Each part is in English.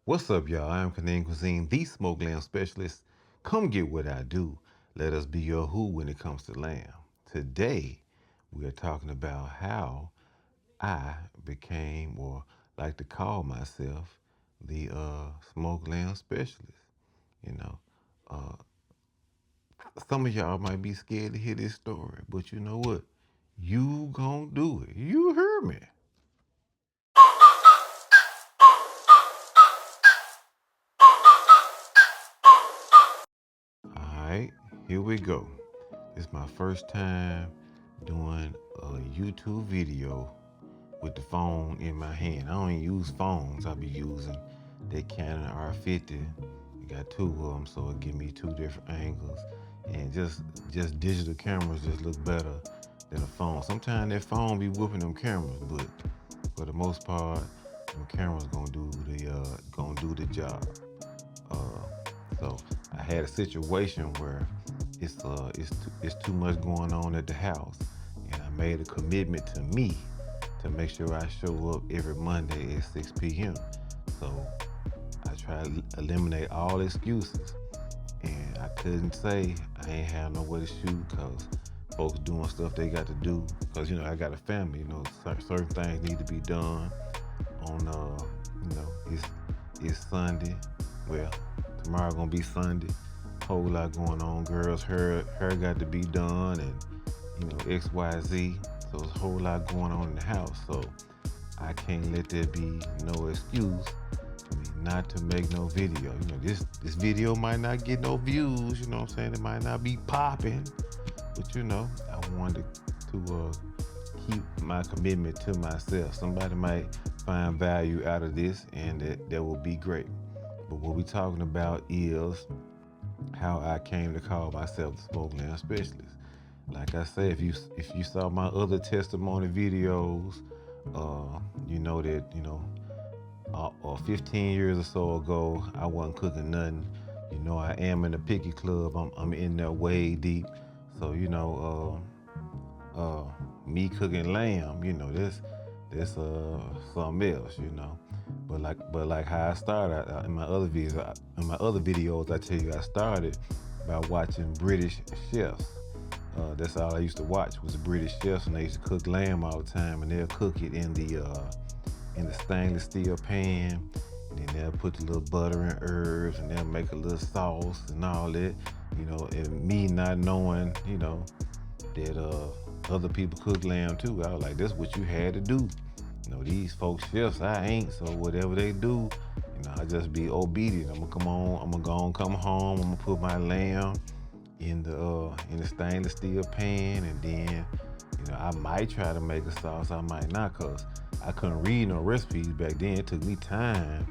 What's up, y'all? I'm Canadian Cuisine, the smoke lamb specialist. Come get what I do. Let us be your who when it comes to lamb. Today, we are talking about how I became, or like to call myself, the smoke lamb specialist. You know, uh, some of y'all might be scared to hear this story, but you know what? You gonna do it. You heard me. All right, here we go. It's my first time doing a YouTube video with the phone in my hand. I don't even use phones. I be using that Canon R50. I got two of them, so it give me two different angles. And just digital cameras just look better than a phone. Sometimes that phone be whooping them cameras, but for the most part, them cameras gonna do the job. Uh, so I had a situation where it's too much going on at the house, and I made a commitment to me to make sure I show up every Monday at 6 p.m. So I try to eliminate all excuses, and I couldn't say I ain't have nowhere to shoot because folks doing stuff they got to do. Because I got a family. Certain things need to be done on it's Sunday. Well, tomorrow gonna be Sunday. Whole lot going on. Girls, her got to be done, and XYZ. So there's a whole lot going on in the house. So I can't let there be no excuse for me not to make no video. This video might not get no views. You know what I'm saying? It might not be popping, but I wanted to keep my commitment to myself. Somebody might find value out of this, and that will be great. But what we're talking about is how I came to call myself the smoke lamb specialist. Like I said, if you saw my other testimony videos, you know that 15 years or so ago, I wasn't cooking nothing. I am in the picky club. I'm in there way deep. So me cooking lamb, that's something else. But like how I started in my other videos, I tell you I started by watching British chefs. That's all I used to watch was the British chefs, and they used to cook lamb all the time, and they'll cook it in the stainless steel pan, and then they'll put the little butter and herbs, and they'll make a little sauce and all that. And me not knowing, that other people cook lamb too. I was like, that's what you had to do. These folks chefs, I ain't. So whatever they do, I just be obedient. I'm gonna come home. I'm gonna put my lamb in the stainless steel pan, and then I might try to make a sauce. I might not, cause I couldn't read no recipes back then. It took me time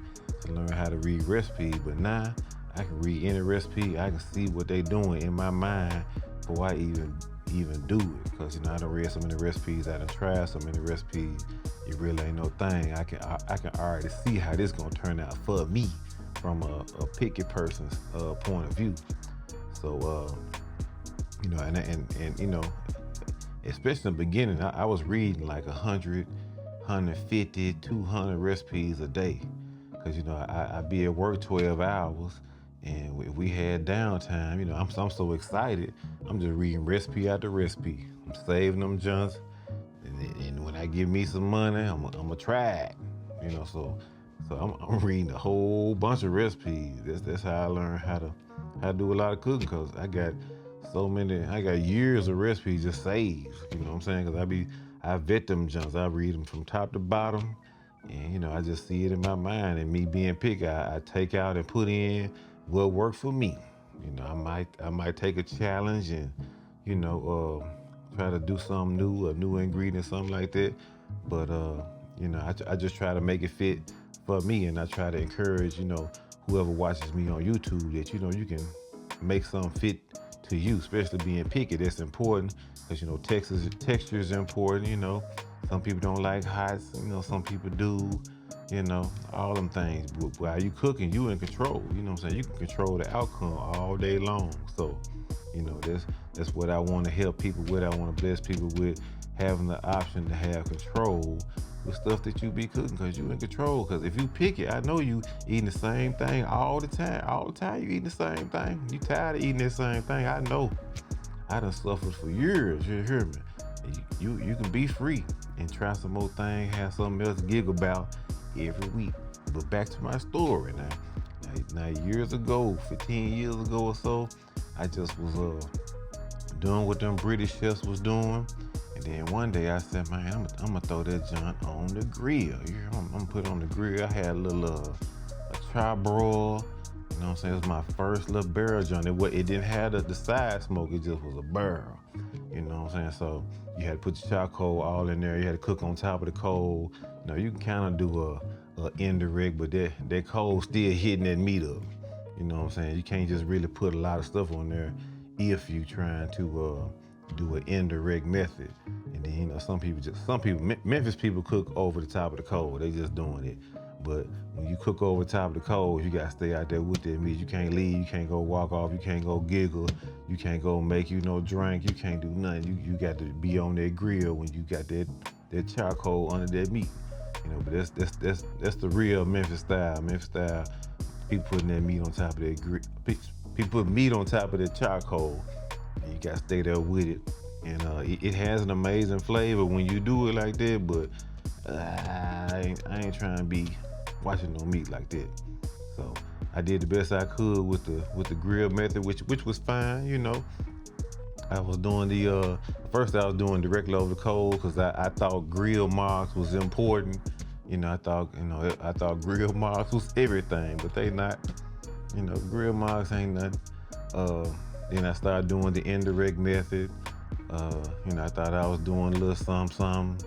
to learn how to read recipes, but now I can read any recipe. I can see what they doing in my mind before I even do it. Cause I done read so many recipes, I done tried so many recipes. It really ain't no thing. I can already see how this gonna turn out for me from a picky person's point of view. So especially in the beginning, I was reading like 100, 150, 200 recipes a day. Cause I be at work 12 hours, and if we had downtime, I'm so excited. I'm just reading recipe after recipe. I'm saving them junks, and when I give me some money, I'm gonna try it. So I'm reading a whole bunch of recipes. That's how I learned how to do a lot of cooking. Cause I got years of recipes just saved. You know what I'm saying? Cause I vet them junks. I read them from top to bottom, and I just see it in my mind. And me being picky, I take out and put in what worked for me. I might take a challenge and try to do something new, a new ingredient, something like that. But I just try to make it fit for me, and I try to encourage whoever watches me on YouTube that you can make something fit to you, especially being picky. That's important because texture is important. Some people don't like hot. Some people do. All them things. But while you cooking, you in control. You know what I'm saying? You can control the outcome all day long. So, that's what I want to help people with. I want to bless people with having the option to have control with stuff that you be cooking, because you in control. Because if you pick it, I know you eating the same thing all the time. All the time you eating the same thing. You tired of eating that same thing. I know. I done suffered for years. You hear me? You can be free and try some more things, have something else to giggle about every week. But back to my story now. Now years ago, 15 years ago or so, I just was doing what them British chefs was doing. And then one day I said, man, I'm gonna throw that junk on the grill. I'm gonna put it on the grill. I had a little a charbroil. You know what I'm saying? It was my first little barrel junk. It didn't have the side smoke. It just was a barrel. You know what I'm saying? So you had to put your charcoal all in there. You had to cook on top of the coal. You know, you can kind of do a indirect, but that coal still hitting that meat up. You know what I'm saying? You can't just really put a lot of stuff on there if you trying to do an indirect method. And then, you know, some people, Memphis people cook over the top of the coal. They just doing it. But when you cook over the top of the coal, you gotta stay out there with that meat. You can't leave, you can't go walk off, you can't go giggle, you can't go make you no drink, you can't do nothing. You got to be on that grill when you got that charcoal under that meat. You know, but that's the real Memphis style. Memphis style, people putting that meat on top of that grill. People put meat on top of that charcoal, and you gotta stay there with it. And it has an amazing flavor when you do it like that. But I ain't trying to be watching no meat like that. So I did the best I could with the grill method, which was fine. You know, I was doing first I was doing directly over the coal because I thought grill marks was important. You know, I thought grill marks was everything, but they not. You know, grill marks ain't nothing. Then I started doing the indirect method. You know, I thought I was doing a little something.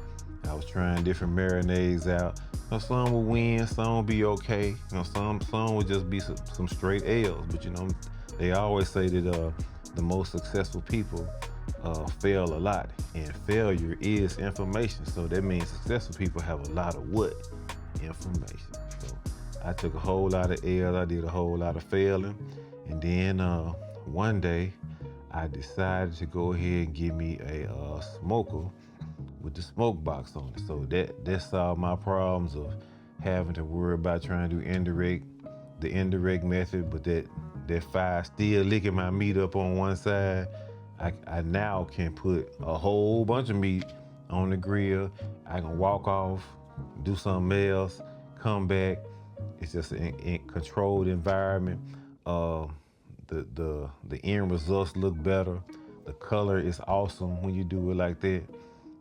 I was trying different marinades out. You know, some would win, some would be okay. You know, some would just be some straight L's. But you know, they always say that the most successful people fail a lot, and failure is information. So that means successful people have a lot of what? Information. So I took a whole lot of L's. I did a whole lot of failing, and then one day I decided to go ahead and get me a smoker with the smoke box on it. So that solved my problems of having to worry about trying to do the indirect method, but that fire still licking my meat up on one side. I now can put a whole bunch of meat on the grill. I can walk off, do something else, come back. It's just a controlled environment. The end results look better. The color is awesome when you do it like that.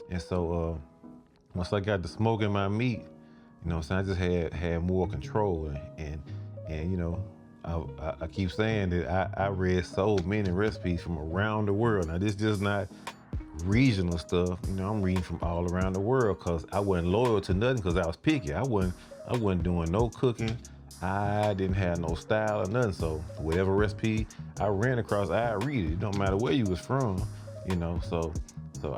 And so once I got the smoke in my meat, you know what I'm saying, I just had more control. And you know, I keep saying that I read so many recipes from around the world. Now this just not regional stuff. You know, I'm reading from all around the world because I wasn't loyal to nothing because I was picky. I wasn't doing no cooking. I didn't have no style or nothing. So whatever recipe I ran across, I read it. It don't matter where you was from, you know. So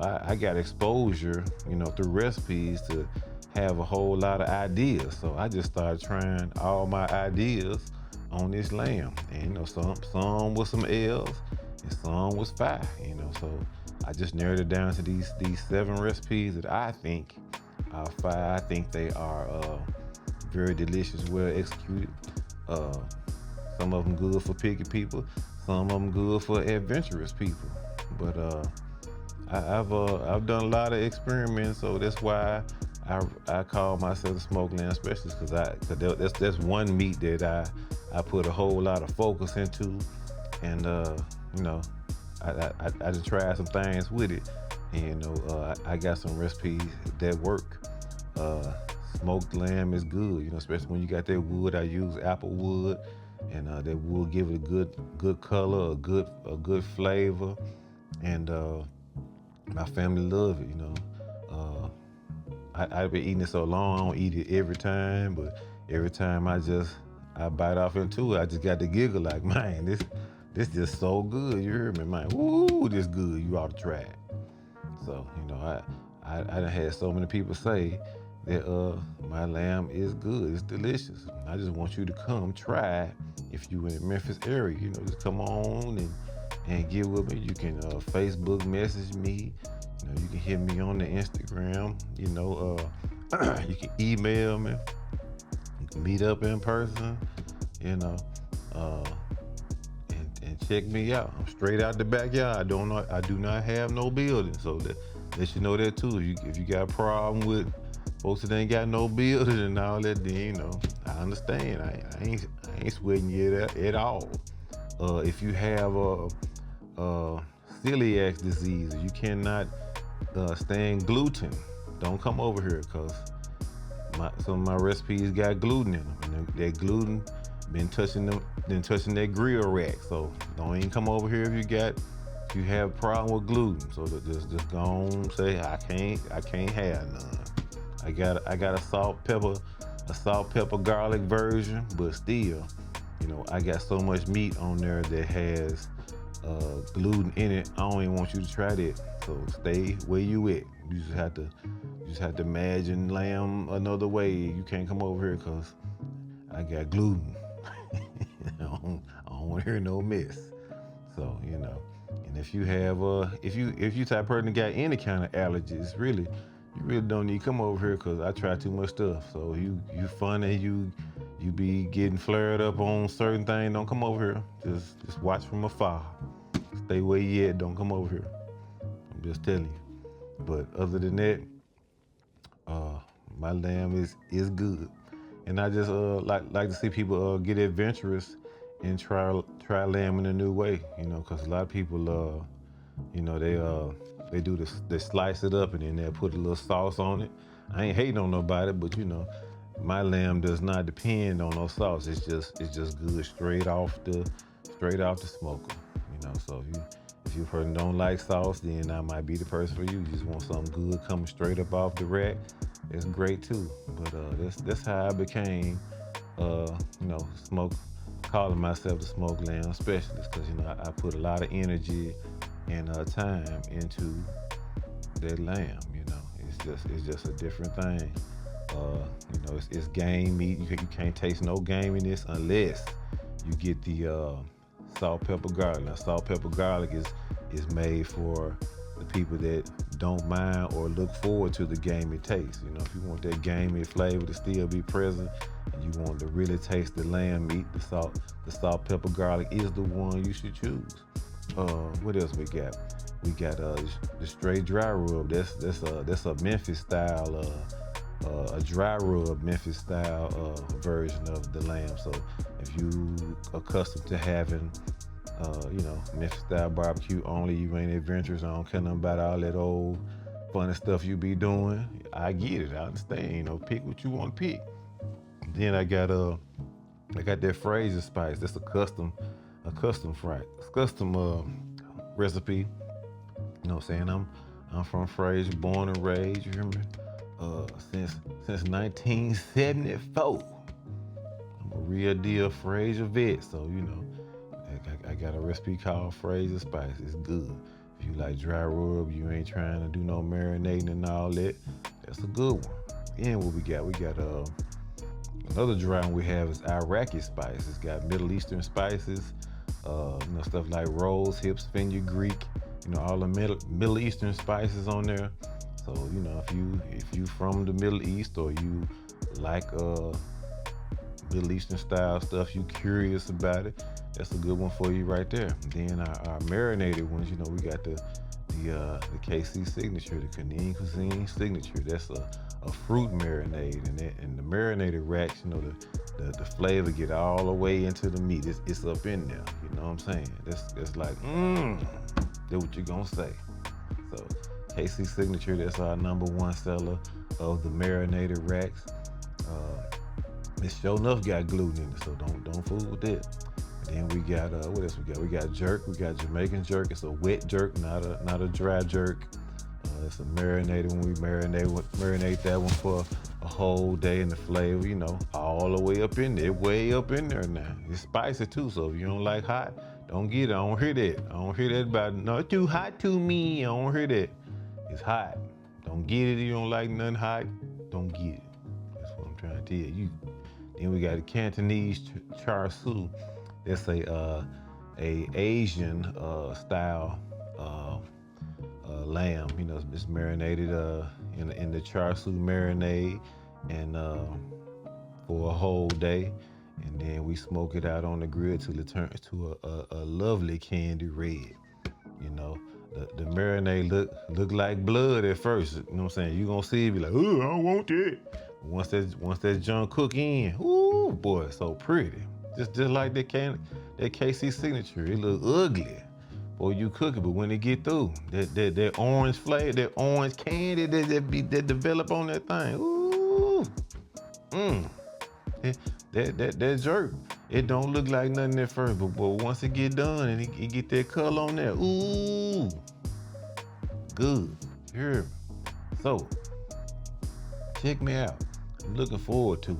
I got exposure, you know, through recipes to have a whole lot of ideas. So I just started trying all my ideas on this lamb. And you know, some was some L's and some was 5, you know. So I just narrowed it down to these 7 recipes that I think are 5. I think they are very delicious, well executed. Some of them good for picky people, some of them good for adventurous people. But I've done a lot of experiments, so that's why I call myself a smoked lamb specialist, because that's one meat that I put a whole lot of focus into, and you know, I just tried some things with it, and you know, I got some recipes that work. Smoked lamb is good, you know, especially when you got that wood. I use apple wood, and that wood give it a good color, a good flavor, and my family love it, you know. I've been eating it so long, I don't eat it every time, but every time I bite off into it, I just got to giggle like, man, this just so good. You hear me, man? Woo, this good. You ought to try it. So, you know, I done had so many people say that my lamb is good. It's delicious. I just want you to come try it if you in the Memphis area. You know, just come on and get with me. You can Facebook message me. You know, you can hit me on the Instagram. You know, you can email me. You can meet up in person. You know, uh, and check me out. I'm straight out the backyard. I do not have no building, so that let you know that too. If you got a problem with folks that ain't got no building and all that, then you know I understand. I ain't sweating you at all. If you have celiac disease, you cannot stand gluten, don't come over here because some of my recipes got gluten in them, and that gluten been touching that grill rack. So don't even come over here if you have a problem with gluten. So just go on and say I can't have none. I got a salt pepper garlic version, but still, you know, I got so much meat on there that has gluten in it. I don't even want you to try that. So stay where you at. You just have to imagine lamb another way. You can't come over here because I got gluten. I don't want to hear no mess. So you know, and if you have if you type of person that got any kind of allergies, you really don't need to come over here because I try too much stuff. So you funny, you be getting flared up on certain things. Don't come over here. Just watch from afar. Stay where you at. Don't come over here. I'm just telling you. But other than that, my lamb is good, and I just like to see people get adventurous and try lamb in a new way. You know, because a lot of people you know they do this, they slice it up and then they put a little sauce on it. I ain't hating on nobody, but you know, my lamb does not depend on no sauce. It's just good straight off the smoker. You know, so if you person don't like sauce, then I might be the person for you. You just want something good coming straight up off the rack. It's great too. But that's how I became you know, calling myself the smoked lamb specialist, because you know I put a lot of energy and time into that lamb. You know, it's just a different thing. You know, it's game meat. You can't taste no gaminess unless you get the salt pepper garlic. Now, salt pepper garlic is made for the people that don't mind or look forward to the gamey taste. You know, if you want that gamey flavor to still be present, and you want to really taste the lamb meat, the salt pepper garlic is the one you should choose. What else we got? We got the straight dry rub. That's a Memphis style, a dry rub Memphis style version of the lamb. So if you accustomed to having you know, Memphis style barbecue only, you ain't adventurous, I don't care nothing about all that old funny stuff you be doing. I get it, I understand. You know, pick what you want to pick. Then I got that Fraser spice. That's a custom recipe. You know what I'm saying? I'm from Fraser, born and raised. You hear me? Since 1974. I'm a real deal Fraser vet. So you know, I got a recipe called Fraser spice. It's good. If you like dry rub, you ain't trying to do no marinating and all that, that's a good one. And what we got? We got another dry one we have is Iraqi spice. It's got Middle Eastern spices, you know, stuff like rose hips, fenugreek, you know, all the Middle Eastern spices on there. So you know, if you from the Middle East, or you like Middle Eastern style stuff, you curious about it, that's a good one for you right there. Then our marinated ones, you know, we got the KC signature, the Canadian cuisine signature. That's a fruit marinade, and the marinated racks, you know, the flavor get all the way into the meat. It's up in there. You know what I'm saying? That's like that's what you're gonna say. So KC signature, that's our #1 seller of the marinated racks. It's sure enough got gluten in it, so don't fool with that. And then we got what else we got? We got jerk. We got Jamaican jerk. It's a wet jerk, not a dry jerk. It's a marinated one. We marinate that one for a whole day, and the flavor, you know, all the way up in there, way up in there now. It's spicy too, so if you don't like hot, don't get it. I don't hear that. I don't hear that about no, it's too hot to me. I don't hear that. It's hot. Don't get it. You don't like nothing hot. Don't get it. That's what I'm trying to tell you. Then we got a Cantonese char siu. That's a a Asian style lamb. You know, it's marinated in the char siu marinade, and for a whole day, and then we smoke it out on the grill till it turns to a lovely candy red. You know, the marinade look like blood at first. You know what I'm saying? You gonna see it, be like, oh, I don't want that. Once that junk cook in, ooh boy, it's so pretty. Just like that KC signature. It look ugly. Boy, you cook it, but when it get through, that orange flavor, that orange candy that develop on that thing, ooh, that jerk, it don't look like nothing at first, but once it get done and it get that color on there, ooh, good. You hear me? So, check me out. I'm looking forward to it.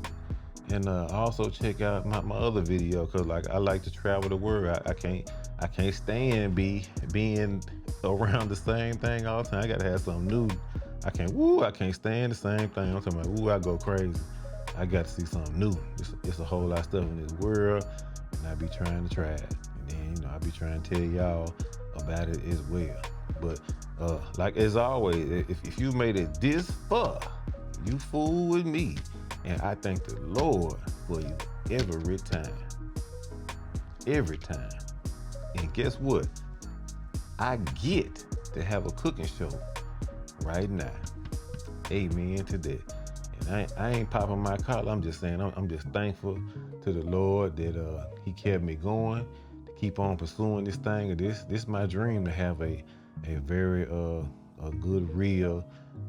And also check out my other video, cause like I like to travel the world. I can't stand being around the same thing all the time. I gotta have something new. I can't stand the same thing. I'm talking about, I go crazy. I got to see something new. It's a whole lot of stuff in this world, and I be trying to try it. And then, I be trying to tell y'all about it as well. But like as always, if you made it this far, you fool with me. And I thank the Lord for you every time. Every time. And guess what? I get to have a cooking show right now. Amen to that. And I ain't popping my collar. I'm just saying, I'm just thankful to the Lord that he kept me going, to keep on pursuing this thing. This is my dream, to have a very a good, real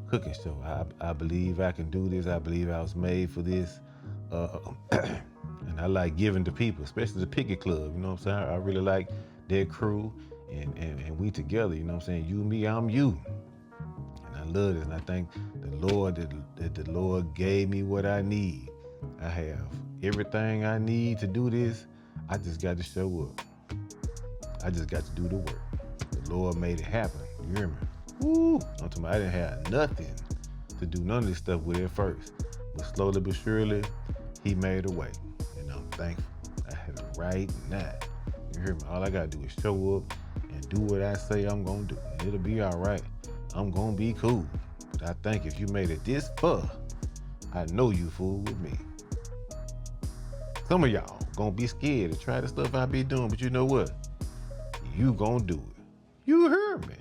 cooking show. I believe I can do this. I believe I was made for this. And I like giving to people, especially the Picket Club. You know what I'm saying? I really like their crew, and we together. You know what I'm saying? You, me, I'm you. And I love this, and I thank the Lord that the Lord gave me what I need. I have everything I need to do this. I just got to show up. I just got to do the work. The Lord made it happen. You hear me? Woo! I'm talking about, I didn't have nothing to do none of this stuff with at first. But slowly but surely, he made a way. And I'm thankful. I have it right now. You hear me? All I gotta do is show up and do what I say I'm gonna do. And it'll be all right. I'm gonna be cool. But I think if you made it this far, I know you fool with me. Some of y'all gonna be scared to try the stuff I be doing, but you know what? You gonna do it. You heard me.